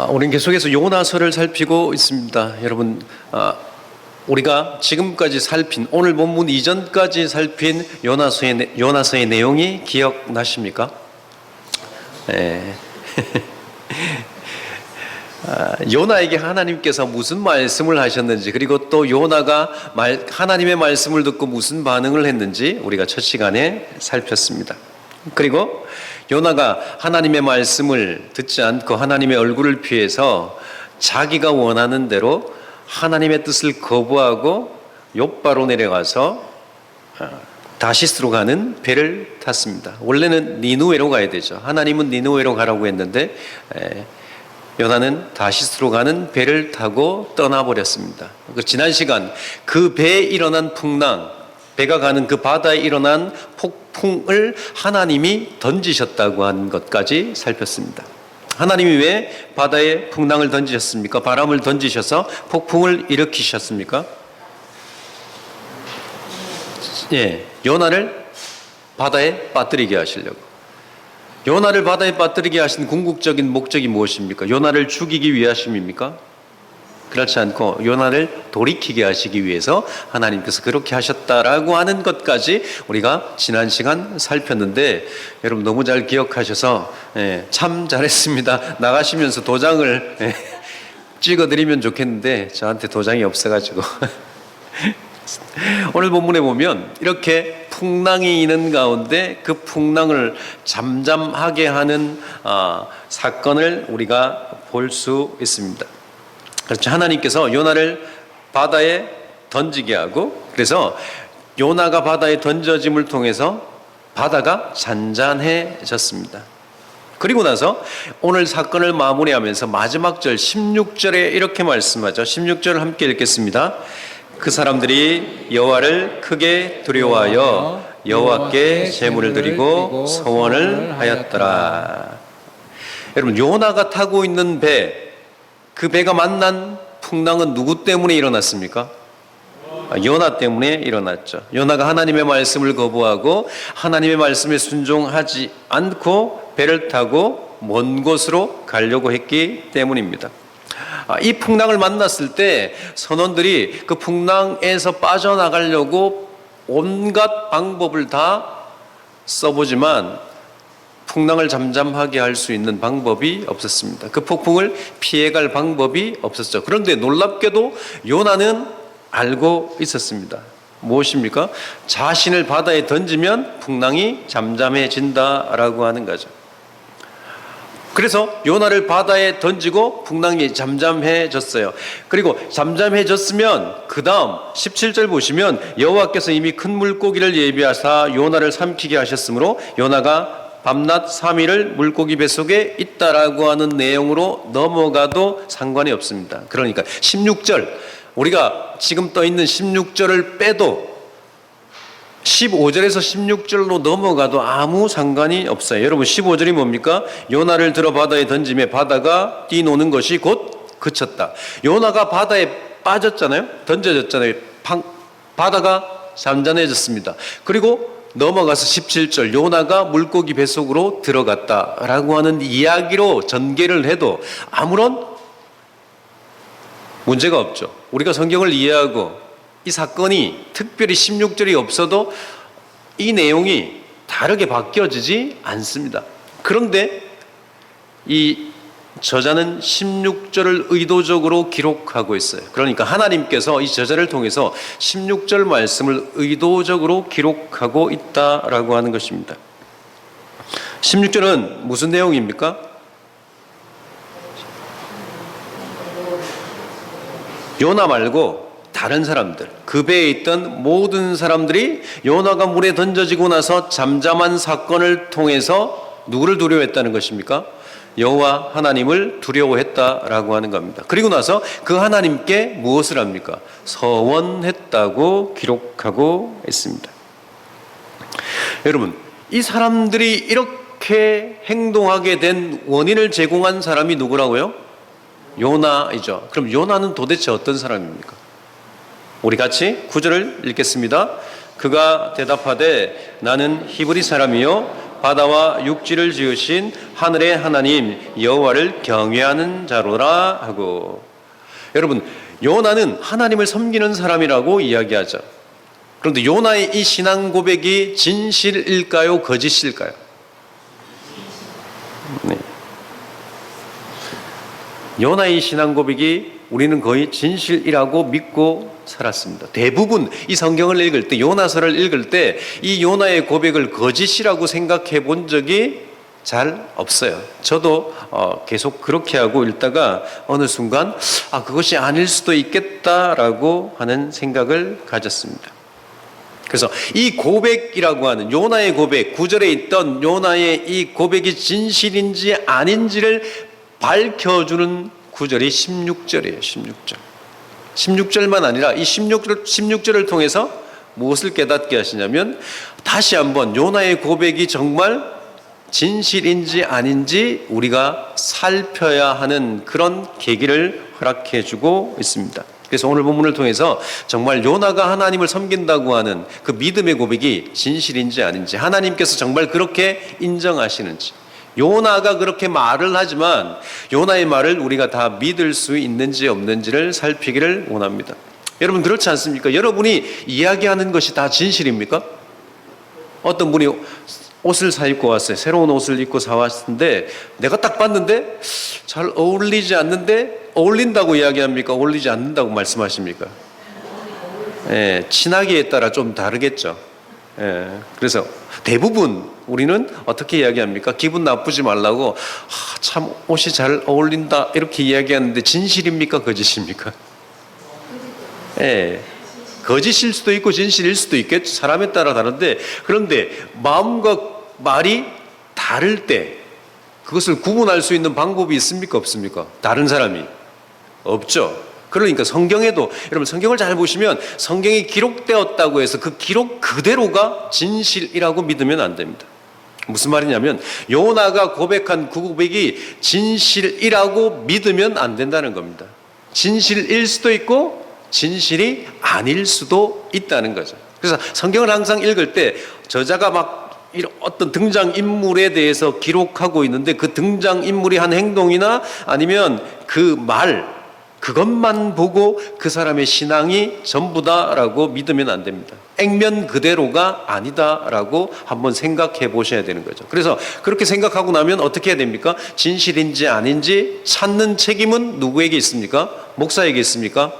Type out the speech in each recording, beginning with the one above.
우리는 계속해서 요나서를 살피고 있습니다. 여러분, 우리가 지금까지 살핀, 오늘 본문 이전까지 살핀 요나서의 내용이 기억나십니까? 네. 요나에게 하나님께서 무슨 말씀을 하셨는지, 그리고 또 요나가 하나님의 말씀을 듣고 무슨 반응을 했는지 우리가 첫 시간에 살폈습니다. 그리고 요나가 하나님의 말씀을 듣지 않고 하나님의 얼굴을 피해서 자기가 원하는 대로 하나님의 뜻을 거부하고 욥바로 내려가서 다시스로 가는 배를 탔습니다. 원래는 니누웨로 가야 되죠. 하나님은 니누웨로 가라고 했는데 요나는 다시스로 가는 배를 타고 떠나버렸습니다. 지난 시간 그 배에 일어난 풍랑, 배가 가는 그 바다에 일어난 폭풍을 하나님이 던지셨다고 하는 것까지 살폈습니다. 하나님이 왜 바다에 풍랑을 던지셨습니까? 바람을 던지셔서 폭풍을 일으키셨습니까? 요나를 바다에 빠뜨리게 하시려고. 요나를 바다에 빠뜨리게 하신 궁극적인 목적이 무엇입니까? 요나를 죽이기 위하심입니까? 그렇지 않고 요나를 돌이키게 하시기 위해서 하나님께서 그렇게 하셨다라고 하는 것까지 우리가 지난 시간 살폈는데, 여러분 너무 잘 기억하셔서 참 잘했습니다. 나가시면서 도장을 찍어드리면 좋겠는데 저한테 도장이 없어가지고 오늘 본문에 보면 이렇게 풍랑이 있는 가운데 그 풍랑을 잠잠하게 하는 사건을 우리가 볼 수 있습니다. 그렇죠. 하나님께서 요나를 바다에 던지게 하고, 그래서 요나가 바다에 던져짐을 통해서 바다가 잔잔해졌습니다. 그리고 나서 오늘 사건을 마무리하면서 마지막 절 16절에 이렇게 말씀하죠. 16절을 함께 읽겠습니다. 그 사람들이 여호와를 크게 두려워하여 여호와께 제물을 드리고 서원을 하였더라. 여러분, 요나가 타고 있는 배, 그 배가 만난 풍랑은 누구 때문에 일어났습니까? 요나 때문에 일어났죠. 요나가 하나님의 말씀을 거부하고 하나님의 말씀에 순종하지 않고 배를 타고 먼 곳으로 가려고 했기 때문입니다. 이 풍랑을 만났을 때 선원들이 그 풍랑에서 빠져나가려고 온갖 방법을 다 써보지만 풍랑을 잠잠하게 할 수 있는 방법이 없었습니다. 그 폭풍을 피해갈 방법이 없었죠. 그런데 놀랍게도 요나는 알고 있었습니다. 무엇입니까? 자신을 바다에 던지면 풍랑이 잠잠해진다라고 하는 거죠. 그래서 요나를 바다에 던지고 풍랑이 잠잠해졌어요. 그리고 잠잠해졌으면 그 다음 17절 보시면 여호와께서 이미 큰 물고기를 예비하사 요나를 삼키게 하셨으므로 요나가 밤낮 3일을 물고기 뱃속에 있다라고 하는 내용으로 넘어가도 상관이 없습니다. 그러니까 16절, 우리가 지금 떠 있는 16절을 빼도 15절에서 16절로 넘어가도 아무 상관이 없어요. 여러분, 15절이 뭡니까? 요나를 들어 바다에 던짐에 바다가 뛰노는 것이 곧 그쳤다. 요나가 바다에 빠졌잖아요. 던져졌잖아요. 바다가 잠잠해졌습니다. 그리고 넘어가서 17절, 요나가 물고기 뱃속으로 들어갔다라고 하는 이야기로 전개를 해도 아무런 문제가 없죠. 우리가 성경을 이해하고 이 사건이 특별히 16절이 없어도 이 내용이 다르게 바뀌어지지 않습니다. 그런데 이 저자는 16절을 의도적으로 기록하고 있어요. 그러니까 하나님께서 이 저자를 통해서 16절 말씀을 의도적으로 기록하고 있다라고 하는 것입니다. 16절은 무슨 내용입니까? 요나 말고 다른 사람들, 그 배에 있던 모든 사람들이 요나가 물에 던져지고 나서 잠잠한 사건을 통해서 누구를 두려워했다는 것입니까? 여호와 하나님을 두려워했다라고 하는 겁니다. 그리고 나서 그 하나님께 무엇을 합니까? 서원했다고 기록하고 있습니다. 여러분, 이 사람들이 이렇게 행동하게 된 원인을 제공한 사람이 누구라고요? 요나이죠. 그럼 요나는 도대체 어떤 사람입니까? 우리 같이 9절을 읽겠습니다. 그가 대답하되 나는 히브리 사람이요 바다와 육지를 지으신 하늘의 하나님 여호와를 경외하는 자로라 하고. 여러분, 요나는 하나님을 섬기는 사람이라고 이야기하죠. 그런데 요나의 이 신앙 고백이 진실일까요? 거짓일까요? 네. 요나의 신앙 고백이 우리는 거의 진실이라고 믿고 살았습니다. 대부분 이 성경을 읽을 때, 요나서를 읽을 때 이 요나의 고백을 거짓이라고 생각해 본 적이 잘 없어요. 저도 계속 그렇게 하고 읽다가 어느 순간 그것이 아닐 수도 있겠다라고 하는 생각을 가졌습니다. 그래서 이 고백이라고 하는 요나의 고백, 9절에 있던 요나의 이 고백이 진실인지 아닌지를 밝혀주는 구절이 16절이에요. 16절. 16절만 아니라 이 16절을 통해서 무엇을 깨닫게 하시냐면 다시 한번 요나의 고백이 정말 진실인지 아닌지 우리가 살펴야 하는 그런 계기를 허락해 주고 있습니다. 그래서 오늘 본문을 통해서 정말 요나가 하나님을 섬긴다고 하는 그 믿음의 고백이 진실인지 아닌지, 하나님께서 정말 그렇게 인정하시는지, 요나가 그렇게 말을 하지만 요나의 말을 우리가 다 믿을 수 있는지 없는지를 살피기를 원합니다. 여러분, 그렇지 않습니까? 여러분이 이야기하는 것이 다 진실입니까? 어떤 분이 옷을 사 입고 왔어요. 새로운 옷을 입고 사왔는데 내가 딱 봤는데 잘 어울리지 않는데 어울린다고 이야기합니까? 어울리지 않는다고 말씀하십니까? 예, 친하기에 따라 좀 다르겠죠. 예, 그래서 대부분 우리는 어떻게 이야기합니까? 기분 나쁘지 말라고 참 옷이 잘 어울린다 이렇게 이야기하는데 진실입니까? 거짓입니까? 예, 거짓일 수도 있고 진실일 수도 있겠죠. 사람에 따라 다른데, 그런데 마음과 말이 다를 때 그것을 구분할 수 있는 방법이 있습니까? 없습니까? 다른 사람이 없죠. 그러니까 성경에도, 여러분 성경을 잘 보시면 성경이 기록되었다고 해서 그 기록 그대로가 진실이라고 믿으면 안 됩니다. 무슨 말이냐면 요나가 고백한 그 고백이 진실이라고 믿으면 안 된다는 겁니다. 진실일 수도 있고 진실이 아닐 수도 있다는 거죠. 그래서 성경을 항상 읽을 때 저자가 막 어떤 등장인물에 대해서 기록하고 있는데 그 등장인물이 한 행동이나 아니면 그 말, 그것만 보고 그 사람의 신앙이 전부다라고 믿으면 안 됩니다. 액면 그대로가 아니다라고 한번 생각해 보셔야 되는 거죠. 그래서 그렇게 생각하고 나면 어떻게 해야 됩니까? 진실인지 아닌지 찾는 책임은 누구에게 있습니까? 목사에게 있습니까?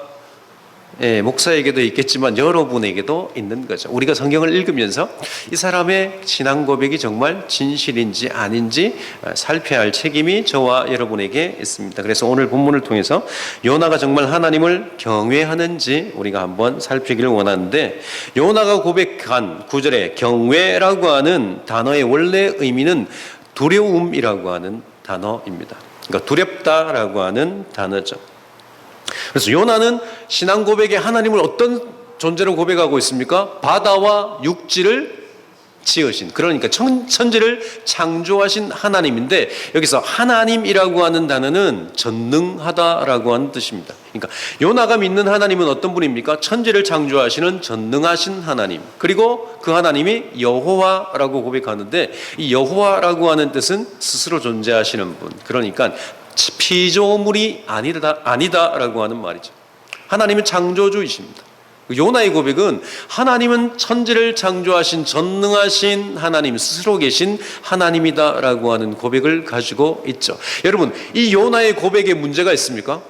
예, 목사에게도 있겠지만 여러분에게도 있는 거죠. 우리가 성경을 읽으면서 이 사람의 신앙 고백이 정말 진실인지 아닌지 살펴야 할 책임이 저와 여러분에게 있습니다. 그래서 오늘 본문을 통해서 요나가 정말 하나님을 경외하는지 우리가 한번 살피기를 원하는데, 요나가 고백한 9절에 경외라고 하는 단어의 원래 의미는 두려움이라고 하는 단어입니다. 그러니까 두렵다라고 하는 단어죠. 그래서 요나는 신앙 고백에 하나님을 어떤 존재로 고백하고 있습니까? 바다와 육지를 지으신, 그러니까 천지를 창조하신 하나님인데, 여기서 하나님이라고 하는 단어는 전능하다라고 하는 뜻입니다. 그러니까 요나가 믿는 하나님은 어떤 분입니까? 천지를 창조하시는 전능하신 하나님, 그리고 그 하나님이 여호와라고 고백하는데, 이 여호와라고 하는 뜻은 스스로 존재하시는 분, 그러니까 피조물이 아니다라고 하는 말이죠. 하나님은 창조주이십니다. 요나의 고백은 하나님은 천지를 창조하신 전능하신 하나님, 스스로 계신 하나님이다라고 하는 고백을 가지고 있죠. 여러분, 이 요나의 고백에 문제가 있습니까?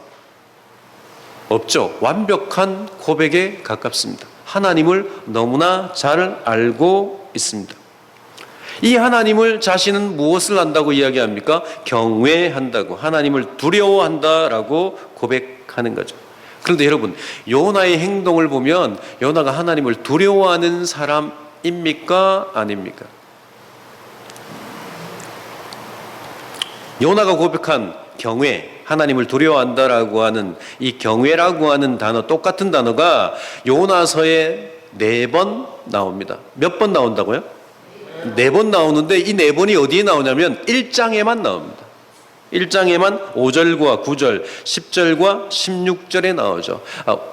없죠. 완벽한 고백에 가깝습니다. 하나님을 너무나 잘 알고 있습니다. 이 하나님을 자신은 무엇을 한다고 이야기합니까? 경외한다고, 하나님을 두려워한다라고 고백하는 거죠. 그런데 여러분, 요나의 행동을 보면 요나가 하나님을 두려워하는 사람입니까? 아닙니까? 요나가 고백한 경외, 하나님을 두려워한다라고 하는 이 경외라고 하는 단어, 똑같은 단어가 요나서에 4번 나옵니다. 몇 번 나온다고요? 4번 나오는데 이 4번이 어디에 나오냐면 1장에만 나옵니다. 1장에만 5절과 9절, 10절과 16절에 나오죠.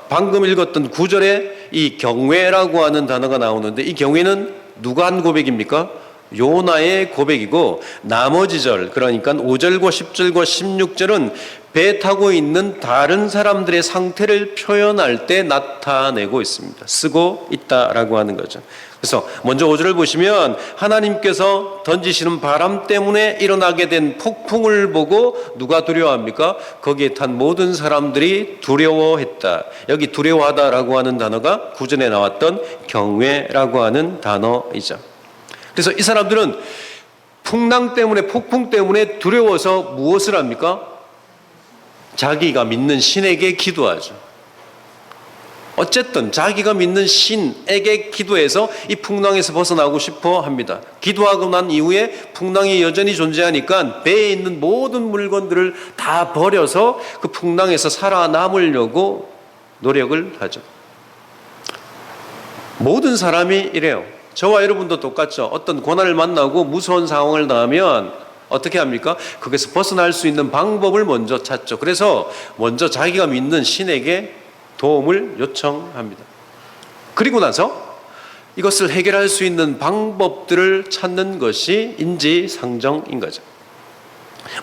방금 읽었던 9절에 이 경외라고 하는 단어가 나오는데, 이 경외는 누가 한 고백입니까? 요나의 고백이고, 나머지 절, 그러니까 5절과 10절과 16절은 배 타고 있는 다른 사람들의 상태를 표현할 때 나타내고 있습니다. 쓰고 있다라고 하는 거죠. 그래서 먼저 5절을 보시면 하나님께서 던지시는 바람 때문에 일어나게 된 폭풍을 보고 누가 두려워합니까? 거기에 탄 모든 사람들이 두려워했다. 여기 두려워하다라고 하는 단어가 구전에 나왔던 경외라고 하는 단어이죠. 그래서 이 사람들은 풍랑 때문에, 폭풍 때문에 두려워서 무엇을 합니까? 자기가 믿는 신에게 기도하죠. 어쨌든 자기가 믿는 신에게 기도해서 이 풍랑에서 벗어나고 싶어 합니다. 기도하고 난 이후에 풍랑이 여전히 존재하니까 배에 있는 모든 물건들을 다 버려서 그 풍랑에서 살아남으려고 노력을 하죠. 모든 사람이 이래요. 저와 여러분도 똑같죠. 어떤 고난을 만나고 무서운 상황을 당하면 어떻게 합니까? 거기서 벗어날 수 있는 방법을 먼저 찾죠. 그래서 먼저 자기가 믿는 신에게 도움을 요청합니다. 그리고 나서 이것을 해결할 수 있는 방법들을 찾는 것이 인지상정인 거죠.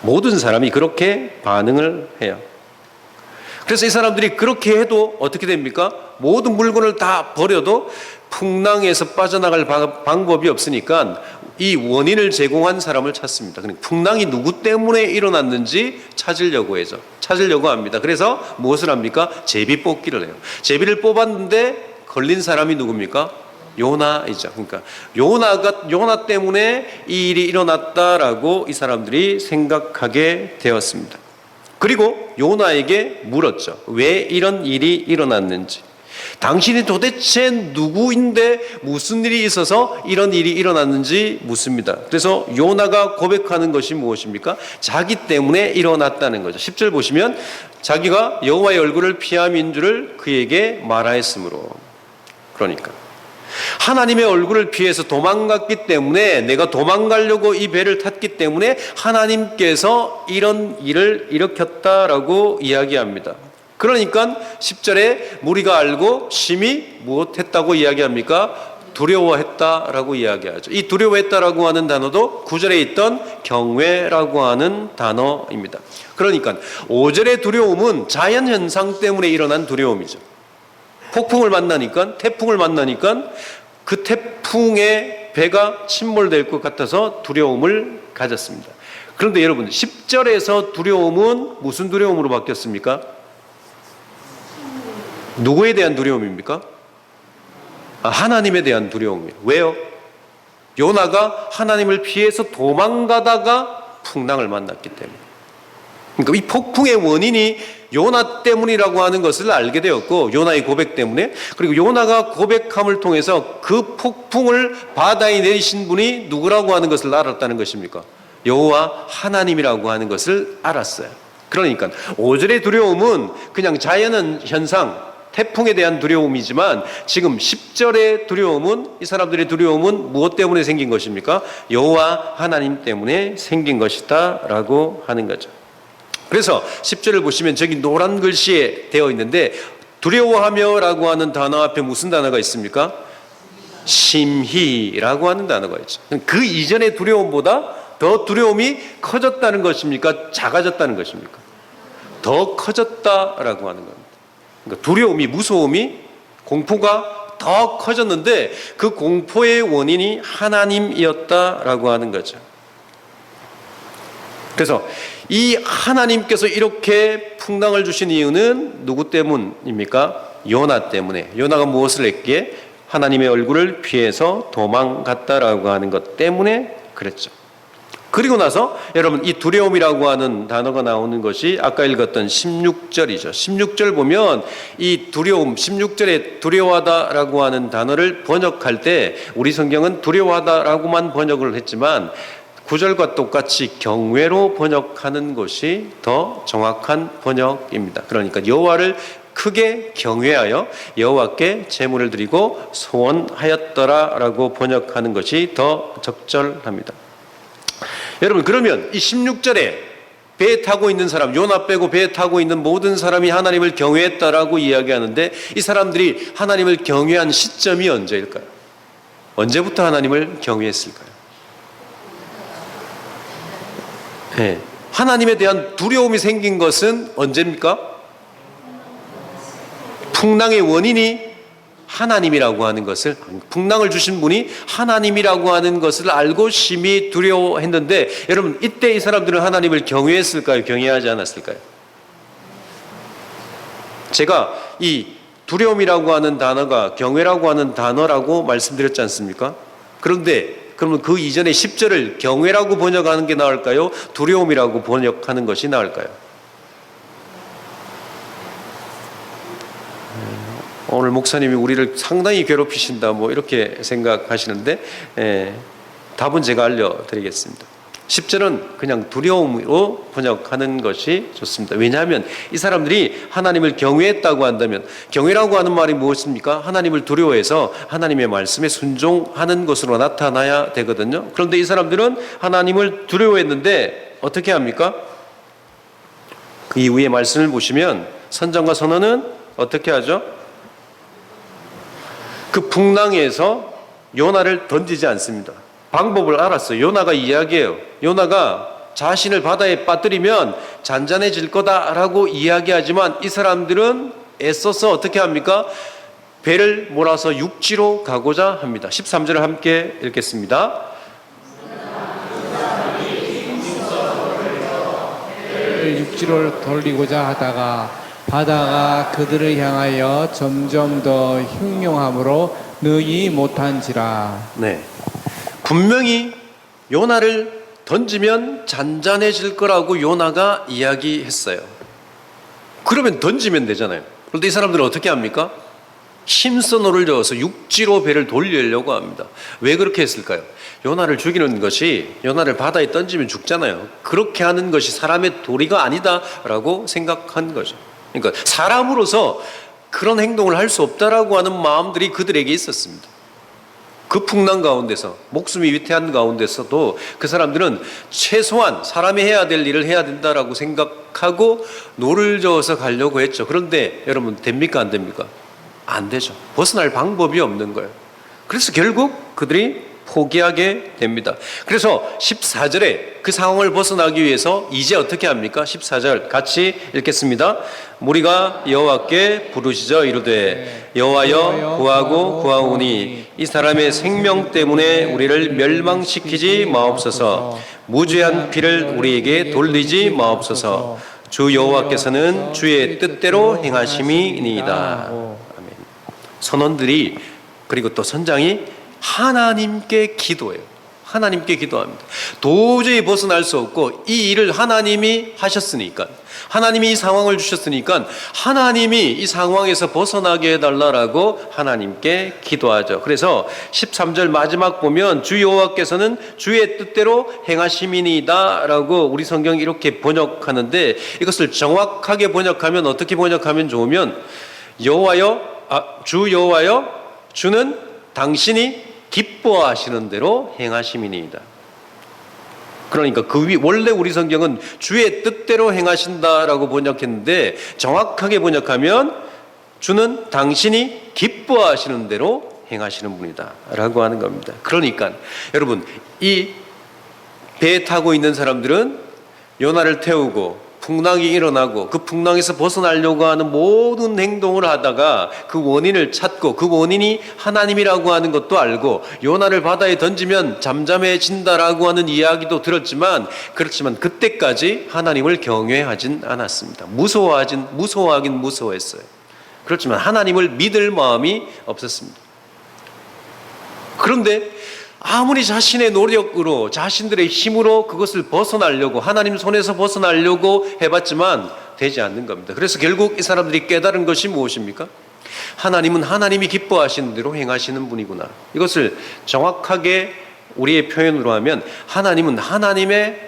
모든 사람이 그렇게 반응을 해요. 그래서 이 사람들이 그렇게 해도 어떻게 됩니까? 모든 물건을 다 버려도 풍랑에서 빠져나갈 방법이 없으니까 이 원인을 제공한 사람을 찾습니다. 그러니까 풍랑이 누구 때문에 일어났는지 찾으려고 합니다. 그래서 무엇을 합니까? 제비 뽑기를 해요. 제비를 뽑았는데 걸린 사람이 누굽니까? 요나이죠. 그러니까 요나 때문에 이 일이 일어났다라고 이 사람들이 생각하게 되었습니다. 그리고 요나에게 물었죠. 왜 이런 일이 일어났는지. 당신이 도대체 누구인데 무슨 일이 있어서 이런 일이 일어났는지 묻습니다. 그래서 요나가 고백하는 것이 무엇입니까? 자기 때문에 일어났다는 거죠. 10절 보시면 자기가 여호와의 얼굴을 피함인 줄을 그에게 말하였으므로, 그러니까 하나님의 얼굴을 피해서 도망갔기 때문에, 내가 도망가려고 이 배를 탔기 때문에 하나님께서 이런 일을 일으켰다라고 이야기합니다. 그러니까 10절에 무리가 알고 심히 무엇했다고 이야기합니까? 두려워했다라고 이야기하죠. 이 두려워했다라고 하는 단어도 9절에 있던 경외라고 하는 단어입니다. 그러니까 5절의 두려움은 자연현상 때문에 일어난 두려움이죠. 폭풍을 만나니까, 태풍을 만나니까 그 태풍에 배가 침몰될 것 같아서 두려움을 가졌습니다. 그런데 여러분, 10절에서 두려움은 무슨 두려움으로 바뀌었습니까? 누구에 대한 두려움입니까? 하나님에 대한 두려움이에요. 왜요? 요나가 하나님을 피해서 도망가다가 풍랑을 만났기 때문에. 그러니까 이 폭풍의 원인이 요나 때문이라고 하는 것을 알게 되었고, 요나의 고백 때문에, 그리고 요나가 고백함을 통해서 그 폭풍을 바다에 내리신 분이 누구라고 하는 것을 알았다는 것입니까? 여호와 하나님이라고 하는 것을 알았어요. 그러니까 5절의 두려움은 그냥 자연 현상, 태풍에 대한 두려움이지만 지금 10절의 두려움은, 이 사람들의 두려움은 무엇 때문에 생긴 것입니까? 여호와 하나님 때문에 생긴 것이다 라고 하는 거죠. 그래서 10절을 보시면 저기 노란 글씨에 되어 있는데, 두려워하며 라고 하는 단어 앞에 무슨 단어가 있습니까? 심히라고 하는 단어가 있죠. 그 이전의 두려움보다 더 두려움이 커졌다는 것입니까? 작아졌다는 것입니까? 더 커졌다라고 하는 겁니다. 그러니까 두려움이, 무서움이, 공포가 더 커졌는데 그 공포의 원인이 하나님이었다라고 하는 거죠. 그래서 이 하나님께서 이렇게 풍랑을 주신 이유는 누구 때문입니까? 요나 때문에. 요나가 무엇을 했기에? 하나님의 얼굴을 피해서 도망갔다라고 하는 것 때문에 그랬죠. 그리고 나서 여러분, 이 두려움이라고 하는 단어가 나오는 것이 아까 읽었던 16절이죠. 16절 보면 이 두려움, 16절에 두려워하다라고 하는 단어를 번역할 때 우리 성경은 두려워하다라고만 번역을 했지만 9절과 똑같이 경외로 번역하는 것이 더 정확한 번역입니다. 그러니까 여호와를 크게 경외하여 여호와께 제물을 드리고 소원하였더라라고 번역하는 것이 더 적절합니다. 여러분, 그러면 이 16절에 배에 타고 있는 사람, 요나 빼고 배에 타고 있는 모든 사람이 하나님을 경외했다라고 이야기하는데, 이 사람들이 하나님을 경외한 시점이 언제일까요? 언제부터 하나님을 경외했을까요? 예. 하나님에 대한 두려움이 생긴 것은 언제입니까? 풍랑의 원인이 하나님이라고 하는 것을, 풍랑을 주신 분이 하나님이라고 하는 것을 알고 심히 두려워했는데, 여러분 이때 이 사람들은 하나님을 경외했을까요? 경외하지 않았을까요? 제가 이 두려움이라고 하는 단어가 경외라고 하는 단어라고 말씀드렸지 않습니까? 그런데 그러면 그 이전에 10절을 경외라고 번역하는 게 나을까요? 두려움이라고 번역하는 것이 나을까요? 오늘 목사님이 우리를 상당히 괴롭히신다 뭐 이렇게 생각하시는데, 답은 제가 알려드리겠습니다. 10절은 그냥 두려움으로 번역하는 것이 좋습니다. 왜냐하면 이 사람들이 하나님을 경외했다고 한다면, 경외라고 하는 말이 무엇입니까? 하나님을 두려워해서 하나님의 말씀에 순종하는 것으로 나타나야 되거든요. 그런데 이 사람들은 하나님을 두려워했는데 어떻게 합니까? 그 이후의 말씀을 보시면 선정과 선언은 어떻게 하죠? 그 풍랑에서 요나를 던지지 않습니다. 방법을 알았어요. 요나가 이야기해요. 요나가 자신을 바다에 빠뜨리면 잔잔해질 거다라고 이야기하지만 이 사람들은 애써서 어떻게 합니까? 배를 몰아서 육지로 가고자 합니다. 13절을 함께 읽겠습니다. 육지로 돌리고자 하다가 바다가 그들을 향하여 점점 더 흉흉함으로 능히 못한지라. 네, 분명히 요나를 던지면 잔잔해질 거라고 요나가 이야기했어요. 그러면 던지면 되잖아요. 그런데 이 사람들은 어떻게 합니까? 힘써 노를 저어서 육지로 배를 돌리려고 합니다. 왜 그렇게 했을까요? 요나를 죽이는 것이, 요나를 바다에 던지면 죽잖아요. 그렇게 하는 것이 사람의 도리가 아니다라고 생각한 거죠. 그러니까 사람으로서 그런 행동을 할 수 없다라고 하는 마음들이 그들에게 있었습니다. 그 풍랑 가운데서, 목숨이 위태한 가운데서도 그 사람들은 최소한 사람이 해야 될 일을 해야 된다라고 생각하고 노를 저어서 가려고 했죠. 그런데 여러분 됩니까? 안 됩니까? 안 되죠. 벗어날 방법이 없는 거예요. 그래서 결국 그들이 포기하게 됩니다. 그래서 14절에 그 상황을 벗어나기 위해서 이제 어떻게 합니까? 14절 같이 읽겠습니다. 무리가 여호와께 부르시자 이르되 여호와여 구하고 구하오니 이 사람의 생명 때문에 우리를 멸망시키지 마옵소서. 무죄한 피를 우리에게 돌리지 마옵소서. 주 여호와께서는 주의 뜻대로 행하심이니이다. 아멘. 선원들이, 그리고 또 선장이 하나님께 기도해요. 하나님께 기도합니다. 도저히 벗어날 수 없고 이 일을 하나님이 하셨으니까, 하나님이 이 상황을 주셨으니까 하나님이 이 상황에서 벗어나게 해달라고 하나님께 기도하죠. 그래서 13절 마지막 보면 주 여호와께서는 주의 뜻대로 행하심이니이다 라고 우리 성경이 이렇게 번역하는데, 이것을 정확하게 번역하면 어떻게 번역하면 좋으면 주 여호와여, 주는 당신이 기뻐하시는 대로 행하심이니이다. 그러니까 원래 우리 성경은 주의 뜻대로 행하신다라고 번역했는데, 정확하게 번역하면 주는 당신이 기뻐하시는 대로 행하시는 분이다 라고 하는 겁니다. 그러니까 여러분, 이 배에 타고 있는 사람들은 요나를 태우고 풍랑이 일어나고 그 풍랑에서 벗어나려고 하는 모든 행동을 하다가 그 원인을 찾고, 그 원인이 하나님이라고 하는 것도 알고, 요나를 바다에 던지면 잠잠해진다라고 하는 이야기도 들었지만, 그렇지만 그때까지 하나님을 경외하진 않았습니다. 무서워하긴 무서워했어요. 그렇지만 하나님을 믿을 마음이 없었습니다. 그런데 아무리 자신의 노력으로, 자신들의 힘으로 그것을 벗어나려고, 하나님 손에서 벗어나려고 해봤지만 되지 않는 겁니다. 그래서 결국 이 사람들이 깨달은 것이 무엇입니까? 하나님은 하나님이 기뻐하시는 대로 행하시는 분이구나. 이것을 정확하게 우리의 표현으로 하면 하나님은 하나님의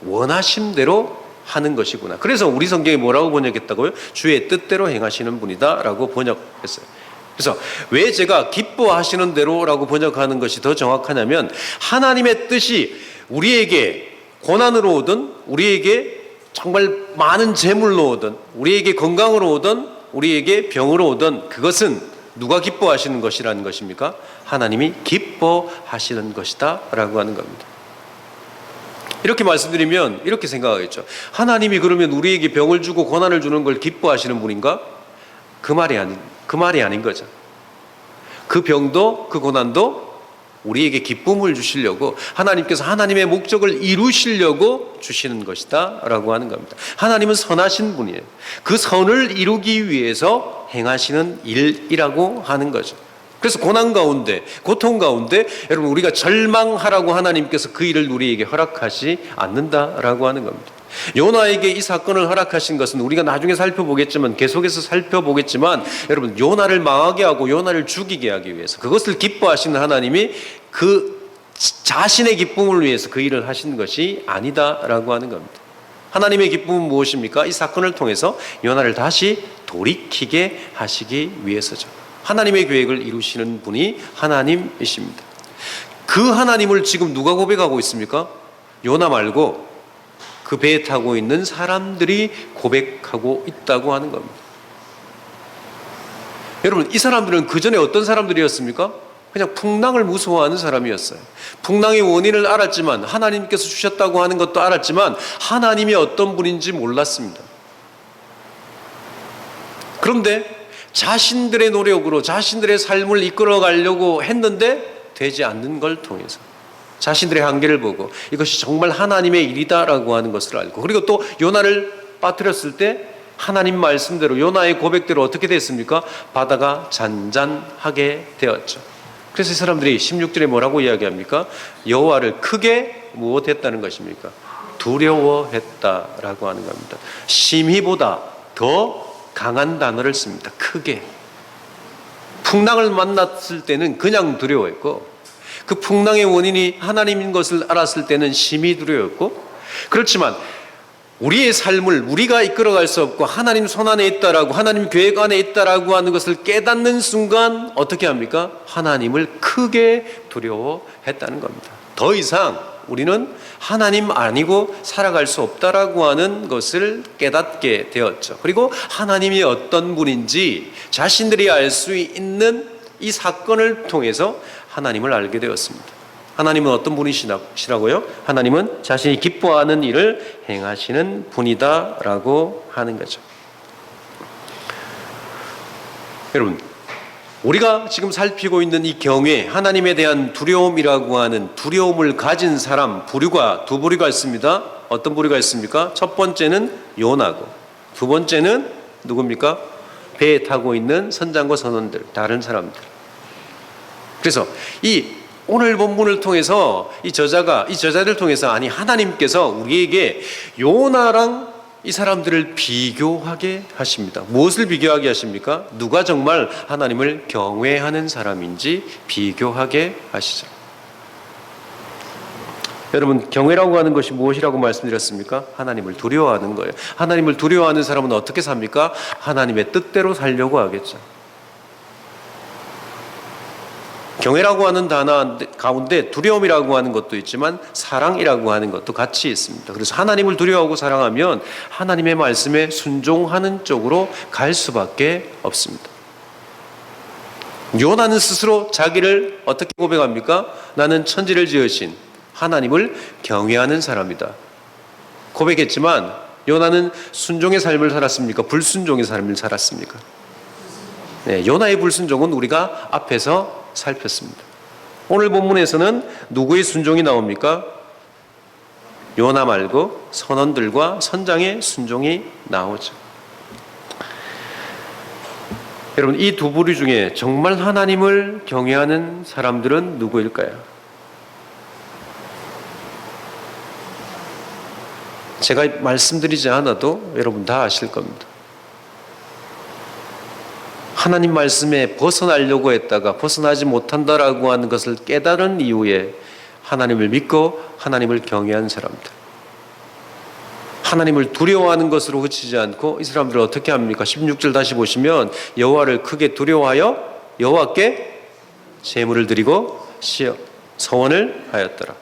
원하심대로 하는 것이구나. 그래서 우리 성경에 뭐라고 번역했다고요? 주의 뜻대로 행하시는 분이다 라고 번역했어요. 그래서 왜 제가 기뻐하시는 대로라고 번역하는 것이 더 정확하냐면, 하나님의 뜻이 우리에게 고난으로 오든, 우리에게 정말 많은 재물로 오든, 우리에게 건강으로 오든, 우리에게 병으로 오든, 그것은 누가 기뻐하시는 것이라는 것입니까? 하나님이 기뻐하시는 것이다 라고 하는 겁니다. 이렇게 말씀드리면 이렇게 생각하겠죠. 하나님이 그러면 우리에게 병을 주고 고난을 주는 걸 기뻐하시는 분인가? 그 말이 아닌 거죠. 그 병도 그 고난도 우리에게 기쁨을 주시려고, 하나님께서 하나님의 목적을 이루시려고 주시는 것이다 라고 하는 겁니다. 하나님은 선하신 분이에요. 그 선을 이루기 위해서 행하시는 일이라고 하는 거죠. 그래서 고난 가운데, 고통 가운데 여러분 우리가 절망하라고 하나님께서 그 일을 우리에게 허락하지 않는다라고 하는 겁니다. 요나에게 이 사건을 허락하신 것은 우리가 나중에 살펴보겠지만, 계속해서 살펴보겠지만, 여러분 요나를 망하게 하고 요나를 죽이게 하기 위해서, 그것을 기뻐하시는 하나님이 그 자신의 기쁨을 위해서 그 일을 하신 것이 아니다라고 하는 겁니다. 하나님의 기쁨은 무엇입니까? 이 사건을 통해서 요나를 다시 돌이키게 하시기 위해서죠. 하나님의 계획을 이루시는 분이 하나님이십니다. 그 하나님을 지금 누가 고백하고 있습니까? 요나 말고 그 배에 타고 있는 사람들이 고백하고 있다고 하는 겁니다. 여러분, 이 사람들은 그 전에 어떤 사람들이었습니까? 그냥 풍랑을 무서워하는 사람이었어요. 풍랑의 원인을 알았지만, 하나님께서 주셨다고 하는 것도 알았지만 하나님이 어떤 분인지 몰랐습니다. 그런데 자신들의 노력으로 자신들의 삶을 이끌어 가려고 했는데 되지 않는 걸 통해서 자신들의 한계를 보고 이것이 정말 하나님의 일이다라고 하는 것을 알고, 그리고 또 요나를 빠뜨렸을 때 하나님 말씀대로, 요나의 고백대로 어떻게 됐습니까? 바다가 잔잔하게 되었죠. 그래서 이 사람들이 16절에 뭐라고 이야기합니까? 여호와를 크게 무엇했다는 것입니까? 두려워했다라고 하는 겁니다. 심히보다 더 강한 단어를 씁니다. 크게. 풍랑을 만났을 때는 그냥 두려워했고, 그 풍랑의 원인이 하나님인 것을 알았을 때는 심히 두려웠고, 그렇지만 우리의 삶을 우리가 이끌어갈 수 없고 하나님 손 안에 있다라고, 하나님 계획 안에 있다라고 하는 것을 깨닫는 순간 어떻게 합니까? 하나님을 크게 두려워했다는 겁니다. 더 이상 우리는 하나님 아니고 살아갈 수 없다라고 하는 것을 깨닫게 되었죠. 그리고 하나님이 어떤 분인지 자신들이 알 수 있는 이 사건을 통해서 하나님을 알게 되었습니다. 하나님은 어떤 분이시라고요? 하나님은 자신이 기뻐하는 일을 행하시는 분이다라고 하는 거죠. 여러분, 우리가 지금 살피고 있는 이 경외, 하나님에 대한 두려움이라고 하는 두려움을 가진 사람, 부류가 두 부류가 있습니다. 어떤 부류가 있습니까? 첫 번째는 요나고, 두 번째는 누굽니까? 배에 타고 있는 선장과 선원들, 다른 사람들. 그래서 이 오늘 본문을 통해서 이 저자를 통해서, 아니 하나님께서 우리에게 요나랑 이 사람들을 비교하게 하십니다. 무엇을 비교하게 하십니까? 누가 정말 하나님을 경외하는 사람인지 비교하게 하시죠. 여러분, 경외라고 하는 것이 무엇이라고 말씀드렸습니까? 하나님을 두려워하는 거예요. 하나님을 두려워하는 사람은 어떻게 삽니까? 하나님의 뜻대로 살려고 하겠죠. 경외라고 하는 단어 가운데 두려움이라고 하는 것도 있지만 사랑이라고 하는 것도 같이 있습니다. 그래서 하나님을 두려워하고 사랑하면 하나님의 말씀에 순종하는 쪽으로 갈 수밖에 없습니다. 요나는 스스로 자기를 어떻게 고백합니까? 나는 천지를 지으신 하나님을 경외하는 사람이다 고백했지만, 요나는 순종의 삶을 살았습니까? 불순종의 삶을 살았습니까? 네, 요나의 불순종은 우리가 앞에서 살폈습니다. 오늘 본문에서는 누구의 순종이 나옵니까? 요나 말고 선원들과 선장의 순종이 나오죠. 여러분, 이 두 부류 중에 정말 하나님을 경외하는 사람들은 누구일까요? 제가 말씀드리지 않아도 여러분 다 아실 겁니다. 하나님 말씀에 벗어나려고 했다가 벗어나지 못한다라고 하는 것을 깨달은 이후에 하나님을 믿고 하나님을 경외한 사람들, 하나님을 두려워하는 것으로 그치지 않고 이 사람들을 어떻게 합니까? 16절 다시 보시면 여호와를 크게 두려워하여 여호와께 제물을 드리고 서원을 하였더라.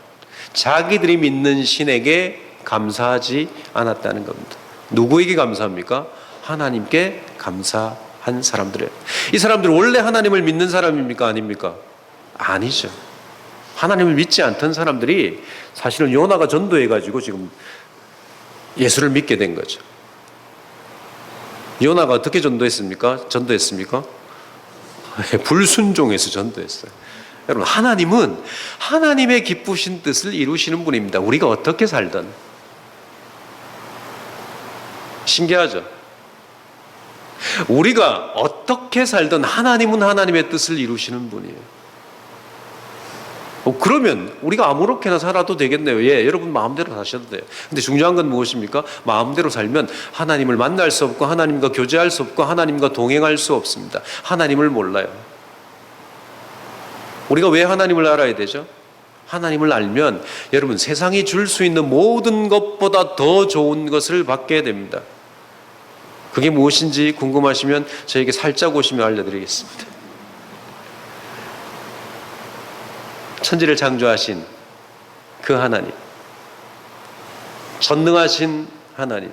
자기들이 믿는 신에게 감사하지 않았다는 겁니다. 누구에게 감사합니까? 하나님께 감사한 사람들이에요. 이 사람들은 원래 하나님을 믿는 사람입니까? 아닙니까? 아니죠. 하나님을 믿지 않던 사람들이 사실은 요나가 전도해가지고 지금 예수를 믿게 된 거죠. 요나가 어떻게 전도했습니까? 불순종해서 전도했어요. 여러분, 하나님은 하나님의 기쁘신 뜻을 이루시는 분입니다. 우리가 어떻게 살든. 신기하죠? 우리가 어떻게 살든 하나님은 하나님의 뜻을 이루시는 분이에요. 그러면 우리가 아무렇게나 살아도 되겠네요. 예, 여러분 마음대로 사셔도 돼요. 근데 중요한 건 무엇입니까? 마음대로 살면 하나님을 만날 수 없고 하나님과 교제할 수 없고 하나님과 동행할 수 없습니다. 하나님을 몰라요. 우리가 왜 하나님을 알아야 되죠? 하나님을 알면 여러분 세상이 줄 수 있는 모든 것보다 더 좋은 것을 받게 됩니다. 그게 무엇인지 궁금하시면 저에게 살짝 오시면 알려드리겠습니다. 천지를 창조하신 그 하나님, 전능하신 하나님,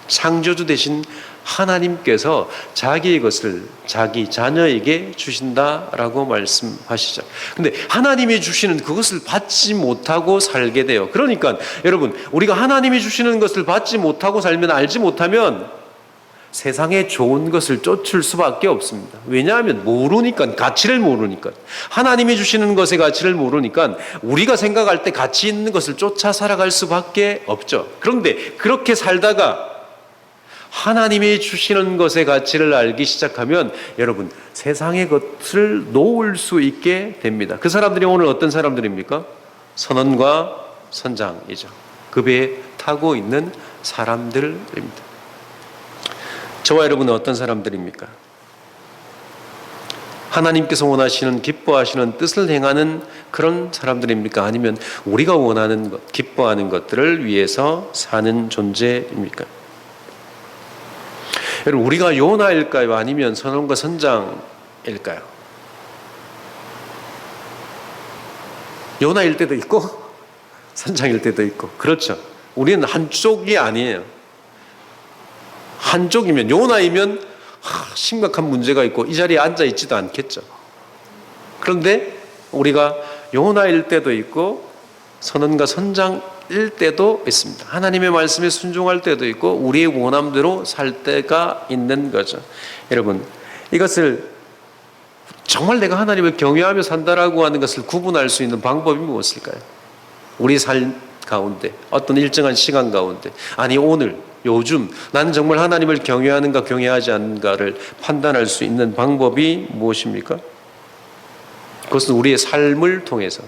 창조주 되신 하나님께서 자기의 것을 자기 자녀에게 주신다라고 말씀하시죠. 근데 하나님이 주시는 그것을 받지 못하고 살게 돼요. 그러니까 여러분, 우리가 하나님이 주시는 것을 받지 못하고 살면, 알지 못하면 세상에 좋은 것을 쫓을 수밖에 없습니다. 왜냐하면 모르니까, 가치를 모르니까. 하나님이 주시는 것의 가치를 모르니까 우리가 생각할 때 가치 있는 것을 쫓아 살아갈 수밖에 없죠. 그런데 그렇게 살다가 하나님이 주시는 것의 가치를 알기 시작하면 여러분 세상의 것을 놓을 수 있게 됩니다. 그 사람들이 오늘 어떤 사람들입니까? 선원과 선장이죠. 그 배에 타고 있는 사람들입니다. 저와 여러분은 어떤 사람들입니까? 하나님께서 원하시는, 기뻐하시는 뜻을 행하는 그런 사람들입니까? 아니면 우리가 원하는 것, 기뻐하는 것들을 위해서 사는 존재입니까? 여러분, 우리가 요나일까요? 아니면 선원과 선장일까요? 요나일 때도 있고 선장일 때도 있고, 그렇죠. 우리는 한쪽이 아니에요. 한쪽이면, 요나이면 심각한 문제가 있고 이 자리에 앉아 있지도 않겠죠. 그런데 우리가 요나일 때도 있고 선원과 선장일 때도 있습니다. 하나님의 말씀에 순종할 때도 있고 우리의 원함대로 살 때가 있는 거죠. 여러분, 이것을 정말 내가 하나님을 경외하며 산다라고 하는 것을 구분할 수 있는 방법이 무엇일까요? 우리 삶 가운데, 어떤 일정한 시간 가운데, 아니 오늘, 요즘 나는 정말 하나님을 경외하는가 경외하지 않는가를 판단할 수 있는 방법이 무엇입니까? 그것은 우리의 삶을 통해서,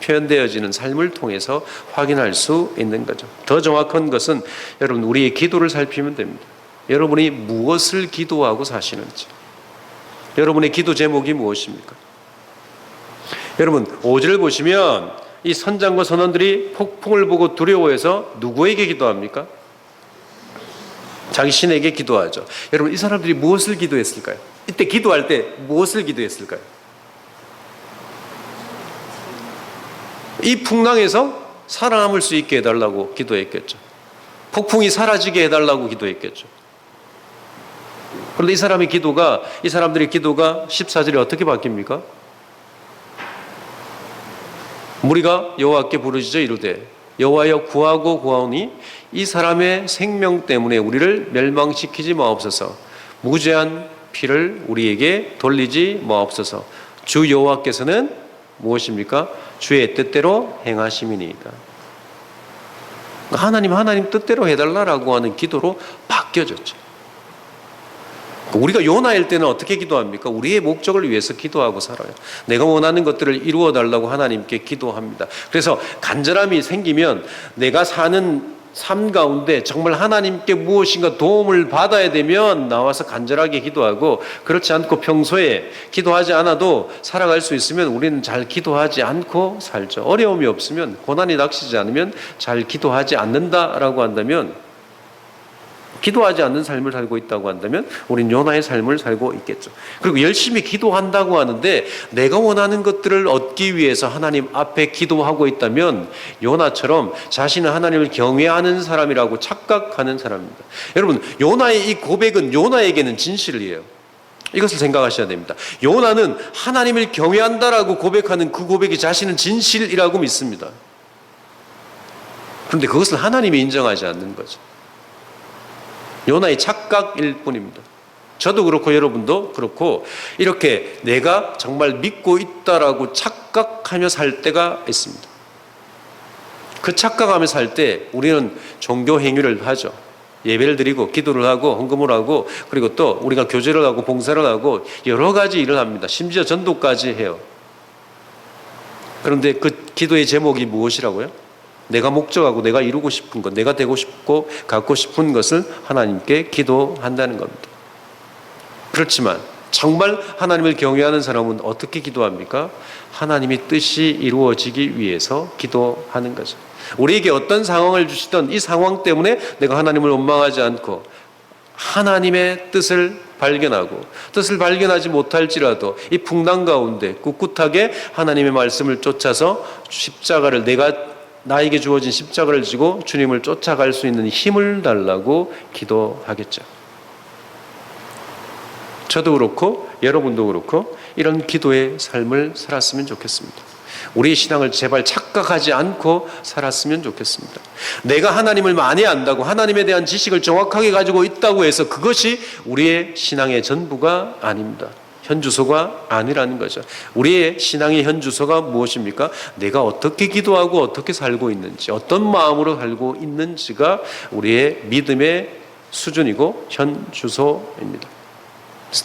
표현되어지는 삶을 통해서 확인할 수 있는 거죠. 더 정확한 것은 여러분 우리의 기도를 살피면 됩니다. 여러분이 무엇을 기도하고 사시는지, 여러분의 기도 제목이 무엇입니까? 여러분 5절을 보시면 이 선장과 선원들이 폭풍을 보고 두려워해서 누구에게 기도합니까? 자기 신에게 기도하죠. 여러분, 이 사람들이 무엇을 기도했을까요? 이때 기도할 때 무엇을 기도했을까요? 이 풍랑에서 살아남을 수 있게 해달라고 기도했겠죠. 폭풍이 사라지게 해달라고 기도했겠죠. 그런데 이 사람들의 기도가 14절에 어떻게 바뀝니까? 무리가 여호와께 부르짖어 이르되 여호와여 구하고 구하오니 이 사람의 생명 때문에 우리를 멸망시키지 마옵소서. 무죄한 피를 우리에게 돌리지 마옵소서. 주 여호와께서는 무엇입니까? 주의 뜻대로 행하심이니이다. 하나님 뜻대로 해달라고 하는 기도로 바뀌어졌죠. 우리가 요나일 때는 어떻게 기도합니까? 우리의 목적을 위해서 기도하고 살아요. 내가 원하는 것들을 이루어 달라고 하나님께 기도합니다. 그래서 간절함이 생기면 내가 사는 삶 가운데 정말 하나님께 무엇인가 도움을 받아야 되면 나와서 간절하게 기도하고, 그렇지 않고 평소에 기도하지 않아도 살아갈 수 있으면 우리는 잘 기도하지 않고 살죠. 어려움이 없으면, 고난이 닥치지 않으면 잘 기도하지 않는다라고 한다면, 기도하지 않는 삶을 살고 있다고 한다면 우린 요나의 삶을 살고 있겠죠. 그리고 열심히 기도한다고 하는데 내가 원하는 것들을 얻기 위해서 하나님 앞에 기도하고 있다면 요나처럼 자신은 하나님을 경외하는 사람이라고 착각하는 사람입니다. 여러분, 요나의 이 고백은 요나에게는 진실이에요. 이것을 생각하셔야 됩니다. 요나는 하나님을 경외한다라고 고백하는 그 고백이 자신은 진실이라고 믿습니다. 그런데 그것을 하나님이 인정하지 않는 거죠. 요나의 착각일 뿐입니다. 저도 그렇고 여러분도 그렇고 이렇게 내가 정말 믿고 있다라고 착각하며 살 때가 있습니다. 그 착각하며 살 때 우리는 종교 행위를 하죠. 예배를 드리고 기도를 하고 헌금을 하고 그리고 또 우리가 교제를 하고 봉사를 하고 여러 가지 일을 합니다. 심지어 전도까지 해요. 그런데 그 기도의 제목이 무엇이라고요? 내가 목적하고 내가 이루고 싶은 것, 내가 되고 싶고 갖고 싶은 것을 하나님께 기도한다는 겁니다. 그렇지만 정말 하나님을 경외하는 사람은 어떻게 기도합니까? 하나님의 뜻이 이루어지기 위해서 기도하는 거죠. 우리에게 어떤 상황을 주시든 이 상황 때문에 내가 하나님을 원망하지 않고 하나님의 뜻을 발견하고 뜻을 발견하지 못할지라도 이 풍랑 가운데 꿋꿋하게 하나님의 말씀을 쫓아서 십자가를 나에게 주어진 십자가를 지고 주님을 쫓아갈 수 있는 힘을 달라고 기도하겠죠. 저도 그렇고 여러분도 그렇고 이런 기도의 삶을 살았으면 좋겠습니다. 우리의 신앙을 제발 착각하지 않고 살았으면 좋겠습니다. 내가 하나님을 많이 안다고 하나님에 대한 지식을 정확하게 가지고 있다고 해서 그것이 우리의 신앙의 전부가 아닙니다. 현주소가 아니라는 거죠. 우리의 신앙의 현주소가 무엇입니까? 내가 어떻게 기도하고 어떻게 살고 있는지, 어떤 마음으로 살고 있는지가 우리의 믿음의 수준이고 현주소입니다.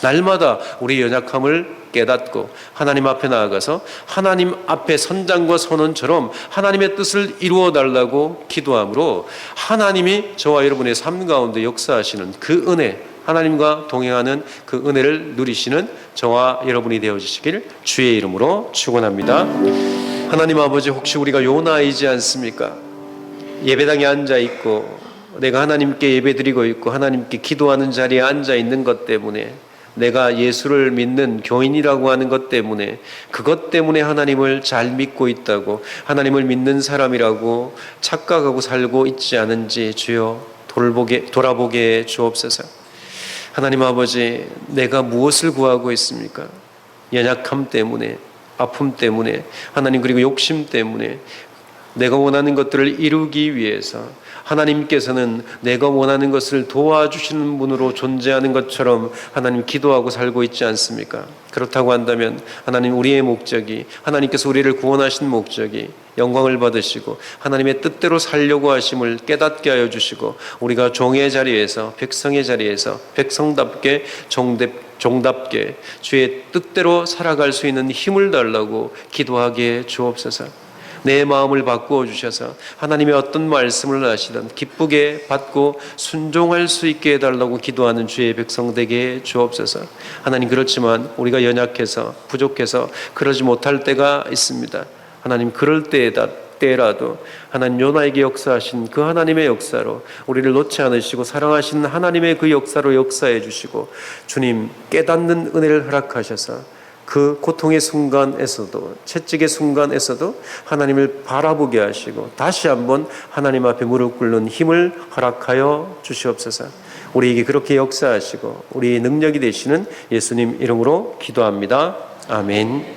날마다 우리의 연약함을 깨닫고 하나님 앞에 나아가서 하나님 앞에 선장과 선원처럼 하나님의 뜻을 이루어 달라고 기도함으로 하나님이 저와 여러분의 삶 가운데 역사하시는 그 은혜, 하나님과 동행하는 그 은혜를 누리시는 저와 여러분이 되어주시길 주의 이름으로 축원합니다. 하나님 아버지, 혹시 우리가 요나이지 않습니까? 예배당에 앉아 있고 내가 하나님께 예배드리고 있고 하나님께 기도하는 자리에 앉아 있는 것 때문에, 내가 예수를 믿는 교인이라고 하는 것 때문에, 그것 때문에 하나님을 잘 믿고 있다고, 하나님을 믿는 사람이라고 착각하고 살고 있지 않은지 주여 돌아보게 주옵소서. 하나님 아버지, 내가 무엇을 구하고 있습니까? 연약함 때문에, 아픔 때문에, 하나님 그리고 욕심 때문에 내가 원하는 것들을 이루기 위해서 하나님께서는 내가 원하는 것을 도와주시는 분으로 존재하는 것처럼 하나님 기도하고 살고 있지 않습니까? 그렇다고 한다면 하나님, 우리의 목적이, 하나님께서 우리를 구원하신 목적이 영광을 받으시고 하나님의 뜻대로 살려고 하심을 깨닫게 하여 주시고, 우리가 종의 자리에서, 백성의 자리에서 백성답게 종답게 주의 뜻대로 살아갈 수 있는 힘을 달라고 기도하게 주옵소서. 내 마음을 바꾸어 주셔서 하나님의 어떤 말씀을 하시든 기쁘게 받고 순종할 수 있게 해달라고 기도하는 주의 백성 되게 주옵소서. 하나님, 그렇지만 우리가 연약해서 부족해서 그러지 못할 때가 있습니다. 하나님, 그럴 때라도 하나님, 요나에게 역사하신 그 하나님의 역사로 우리를 놓지 않으시고 사랑하시는 하나님의 그 역사로 역사해 주시고, 주님 깨닫는 은혜를 허락하셔서 그 고통의 순간에서도, 채찍의 순간에서도 하나님을 바라보게 하시고 다시 한번 하나님 앞에 무릎 꿇는 힘을 허락하여 주시옵소서. 우리에게 그렇게 역사하시고 우리의 능력이 되시는 예수님 이름으로 기도합니다. 아멘.